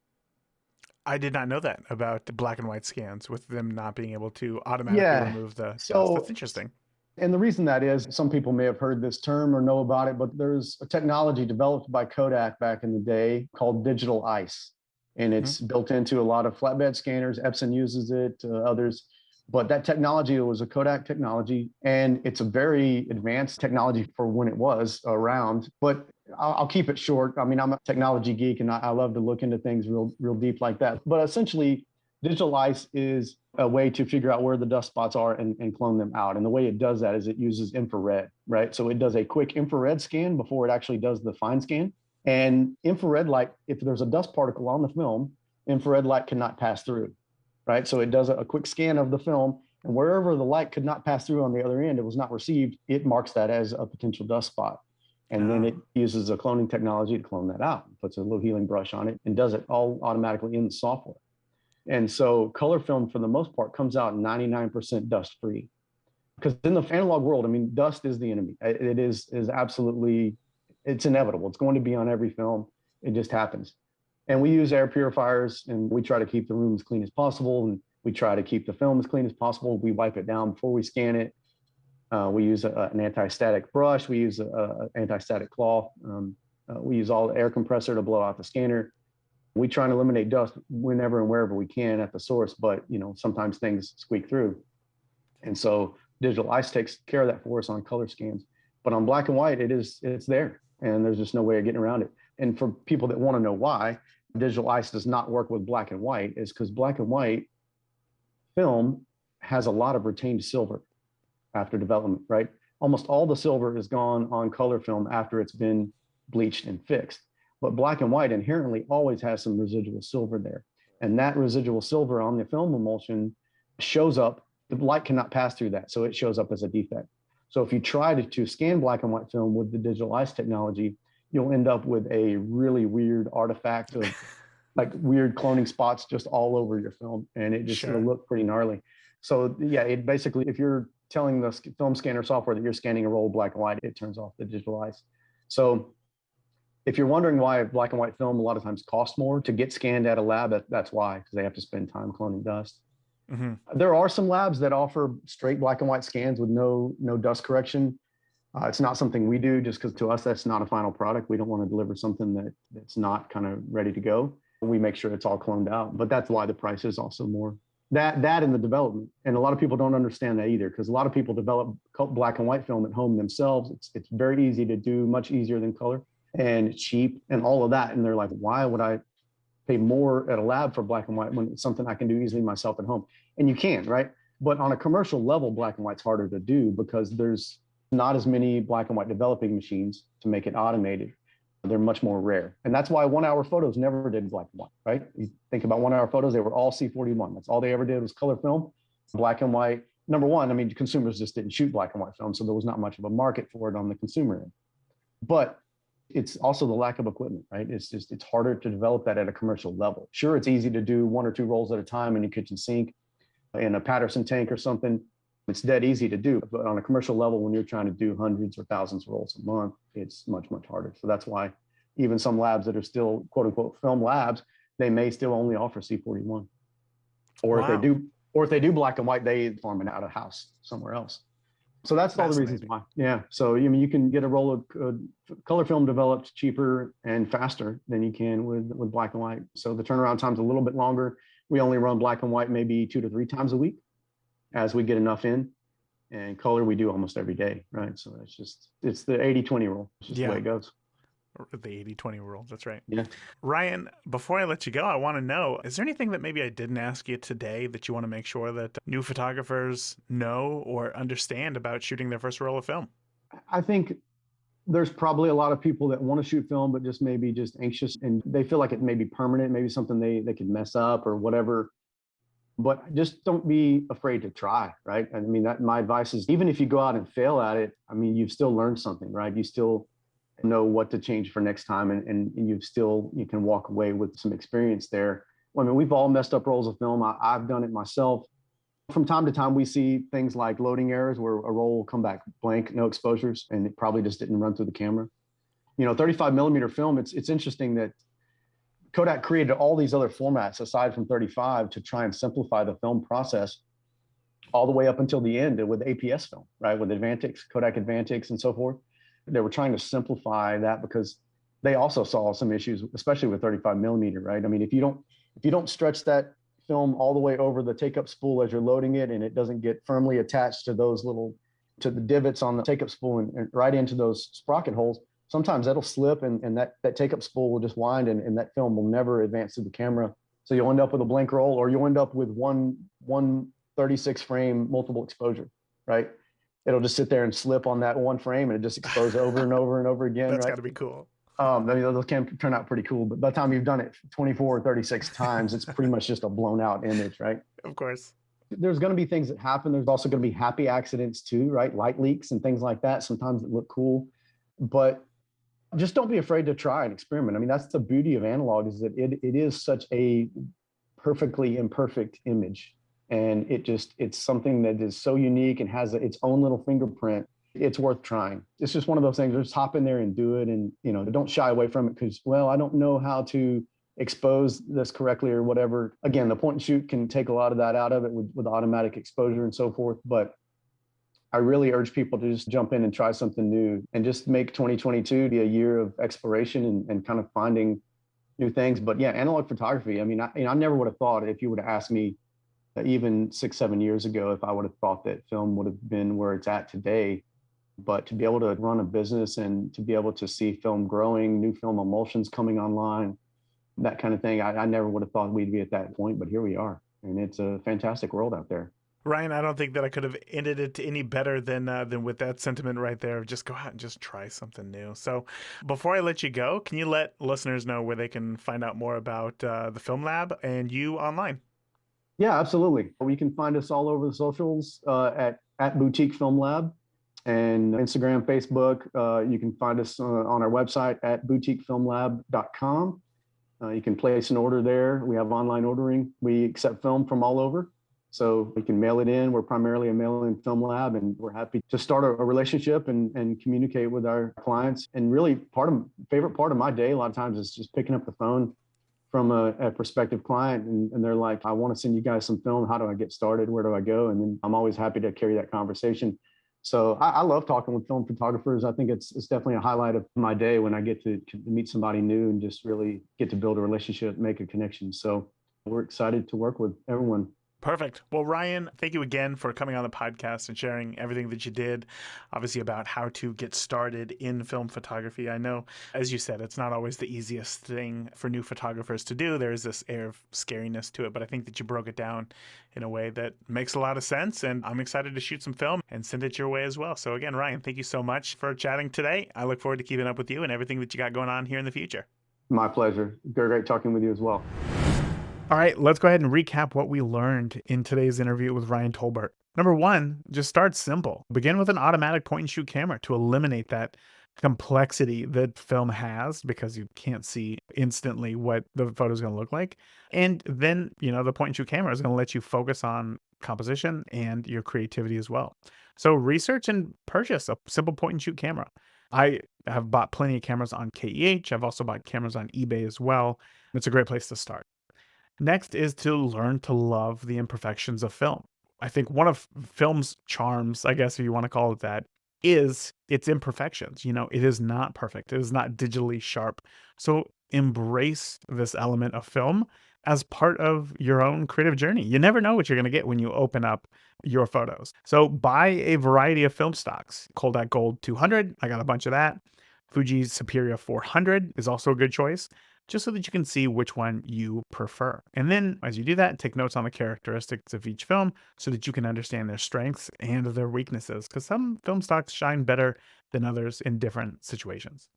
I did not know that about the black and white scans with them not being able to automatically remove the dust. That's interesting. And the reason that is, some people may have heard this term or know about it, but there's a technology developed by Kodak back in the day called digital ice. And it's built into a lot of flatbed scanners. Epson uses it, others. But that technology was a Kodak technology, and it's a very advanced technology for when it was around. But I'll keep it short. I mean, I'm a technology geek, and I love to look into things real deep like that. But essentially, digital ice is a way to figure out where the dust spots are and clone them out. And the way it does that is it uses infrared, right? So it does a quick infrared scan before it actually does the fine scan. And infrared light, if there's a dust particle on the film, infrared light cannot pass through. right? So it does a quick scan of the film, and wherever the light could not pass through on the other end, it was not received, it marks that as a potential dust spot. And then it uses a cloning technology to clone that out, puts a little healing brush on it, and does it all automatically in the software. And so color film, for the most part, comes out 99% dust free. Because in the analog world, I mean, dust is the enemy. It is absolutely, it's inevitable. It's going to be on every film. It just happens. And we use air purifiers, and we try to keep the room as clean as possible. And we try to keep the film as clean as possible. We wipe it down before we scan it. We use an anti-static brush. We use an anti-static cloth. We use all the air compressor to blow out the scanner. We try and eliminate dust whenever and wherever we can at the source, but sometimes things squeak through. And so digital ice takes care of that for us on color scans. But on black and white, it's there, and there's just no way of getting around it. And for people that want to know why digital ice does not work with black and white, is because black and white film has a lot of retained silver after development, right? Almost all the silver is gone on color film after it's been bleached and fixed. But black and white inherently always has some residual silver there. And that residual silver on the film emulsion shows up. The light cannot pass through that, so it shows up as a defect. So if you try to scan black and white film with the digital ice technology, you'll end up with a really weird artifact of like weird cloning spots just all over your film, and it just it'll look pretty gnarly. So yeah, it basically, if you're telling the film scanner software that you're scanning a roll of black and white, it turns off the digital ice. So if you're wondering why black and white film a lot of times costs more to get scanned at a lab, that's why, because they have to spend time cloning dust. Mm-hmm. There are some labs that offer straight black and white scans with no dust correction. It's not something we do, just because to us, that's not a final product. We don't want to deliver something that's not kind of ready to go. We make sure it's all cloned out, but that's why the price is also more. That in the development. And a lot of people don't understand that either, because a lot of people develop black and white film at home themselves. It's very easy to do, much easier than color, and it's cheap and all of that. And they're like, why would I pay more at a lab for black and white when it's something I can do easily myself at home? And you can, right? But on a commercial level, black and white's harder to do because there's not as many black and white developing machines to make it automated. They're much more rare. And that's why 1 hour photos never did black and white, right? You think about 1 hour photos, they were all C41. That's all they ever did was color film, black and white. Number one, I mean, consumers just didn't shoot black and white film, so there was not much of a market for it on the consumer end. But it's also the lack of equipment, right? It's harder to develop that at a commercial level. Sure, it's easy to do 1 or 2 rolls at a time in your kitchen sink, in a Patterson tank or something. It's dead easy to do, but on a commercial level, when you're trying to do hundreds or thousands of rolls a month, it's much, much harder. So that's why even some labs that are still quote unquote film labs, they may still only offer C41. Or wow. if they do black and white, they farm it out of house somewhere else. So that's all the reasons why. Yeah. So I mean, you can get a roll of color film developed cheaper and faster than you can with black and white. So the turnaround time's a little bit longer. We only run black and white maybe 2 to 3 times a week as we get enough in, and color we do almost every day, right? So it's the 80-20 rule. It's just the way it goes. The 80-20 rule, that's right. Yeah. Ryan, before I let you go, I want to know, is there anything that maybe I didn't ask you today that you want to make sure that new photographers know or understand about shooting their first roll of film? I think there's probably a lot of people that want to shoot film, but just maybe just anxious, and they feel like it may be permanent, maybe something they could mess up or whatever. But just don't be afraid to try, right? I mean, my advice is, even if you go out and fail at it, I mean, you've still learned something, right? You still know what to change for next time, and you can walk away with some experience there. I mean, we've all messed up rolls of film. I've done it myself. From time to time, we see things like loading errors where a roll will come back blank, no exposures, and it probably just didn't run through the camera. 35 millimeter film, it's interesting that Kodak created all these other formats aside from 35 to try and simplify the film process all the way up until the end with APS film, right? With Advantix, Kodak Advantix and so forth. They were trying to simplify that because they also saw some issues, especially with 35 millimeter, right? I mean, if you don't stretch that film all the way over the take-up spool as you're loading it, and it doesn't get firmly attached to the divots on the take-up spool and right into those sprocket holes, sometimes that'll slip and that take-up spool will just wind and that film will never advance through the camera. So you'll end up with a blank roll, or you'll end up with one 36 frame multiple exposure, right? It'll just sit there and slip on that one frame and it just expose over and over and over again. That's right? got to be cool. I mean, those can turn out pretty cool, but by the time you've done it 24 or 36 times, it's pretty much just a blown out image, right? Of course. There's going to be things that happen. There's also going to be happy accidents too, right? Light leaks and things like that. Sometimes it look cool, but just don't be afraid to try and experiment. I mean, that's the beauty of analog, is that it is such a perfectly imperfect image. And it's something that is so unique and has its own little fingerprint. It's worth trying. It's just one of those things. Just hop in there and do it. And, don't shy away from it because, well, I don't know how to expose this correctly or whatever. Again, the point and shoot can take a lot of that out of it with automatic exposure and so forth. But I really urge people to just jump in and try something new and just make 2022 be a year of exploration and kind of finding new things. But yeah, analog photography. I mean, I never would have thought, if you would have asked me even 6-7 years ago, if I would have thought that film would have been where it's at today. But to be able to run a business and to be able to see film growing, new film emulsions coming online, that kind of thing, I never would have thought we'd be at that point, but here we are. And it's a fantastic world out there. Ryan, I don't think that I could have ended it any better than with that sentiment right there. Just go out and just try something new. So before I let you go, can you let listeners know where they can find out more about the Film Lab and you online? Yeah, absolutely. You can find us all over the socials at Boutique Film Lab and Instagram, Facebook. You can find us on our website at boutiquefilmlab.com. You can place an order there. We have online ordering. We accept film from all over, so we can mail it in. We're primarily a mail-in film lab, and we're happy to start a relationship and communicate with our clients. And really, favorite part of my day a lot of times is just picking up the phone from a prospective client, and they're like, I want to send you guys some film. How do I get started? Where do I go? And then I'm always happy to carry that conversation. So I love talking with film photographers. I think it's definitely a highlight of my day when I get to meet somebody new and just really get to build a relationship, make a connection. So we're excited to work with everyone. Perfect. Well, Ryan, thank you again for coming on the podcast and sharing everything that you did, obviously about how to get started in film photography. I know, as you said, it's not always the easiest thing for new photographers to do. There is this air of scariness to it, but I think that you broke it down in a way that makes a lot of sense, and I'm excited to shoot some film and send it your way as well. So again, Ryan, thank you so much for chatting today. I look forward to keeping up with you and everything that you got going on here in the future. My pleasure. Great talking with you as well. All right, let's go ahead and recap what we learned in today's interview with Ryan Tolbert. Number one, just start simple. Begin with an automatic point and shoot camera to eliminate that complexity that film has, because you can't see instantly what the photo is going to look like. And then, the point and shoot camera is going to let you focus on composition and your creativity as well. So research and purchase a simple point and shoot camera. I have bought plenty of cameras on KEH. I've also bought cameras on eBay as well. It's a great place to start. Next is to learn to love the imperfections of film. I think one of film's charms, I guess if you want to call it that, is its imperfections. It is not perfect. It is not digitally sharp. So embrace this element of film as part of your own creative journey. You never know what you're going to get when you open up your photos. So buy a variety of film stocks. Kodak Gold 200, I got a bunch of that. Fuji Superior 400 is also a good choice, just so that you can see which one you prefer. And then as you do that, take notes on the characteristics of each film so that you can understand their strengths and their weaknesses, because some film stocks shine better than others in different situations.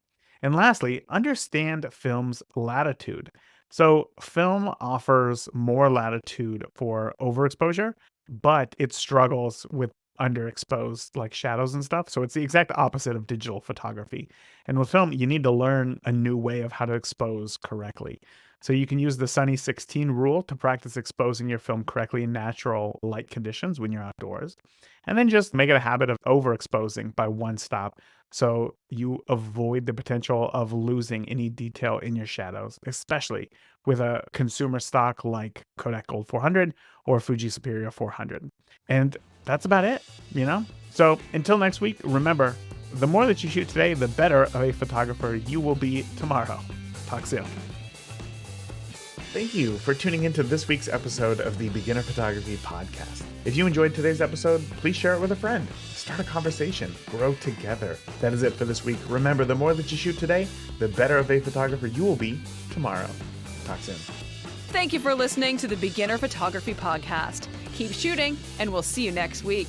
And lastly, understand film's latitude. So film offers more latitude for overexposure, but it struggles with underexposed, like shadows and stuff. So it's the exact opposite of digital photography. And with film, you need to learn a new way of how to expose correctly. So you can use the Sunny 16 rule to practice exposing your film correctly in natural light conditions when you're outdoors. And then just make it a habit of overexposing by one stop, so you avoid the potential of losing any detail in your shadows, especially with a consumer stock like Kodak Gold 400 or Fuji Superior 400. And that's about it, So until next week, remember, the more that you shoot today, the better of a photographer you will be tomorrow. Talk soon. Thank you for tuning into this week's episode of the Beginner Photography Podcast. If you enjoyed today's episode, please share it with a friend. Start a conversation. Grow together. That is it for this week. Remember, the more that you shoot today, the better of a photographer you will be tomorrow. Talk soon. Thank you for listening to the Beginner Photography Podcast. Keep shooting, and we'll see you next week.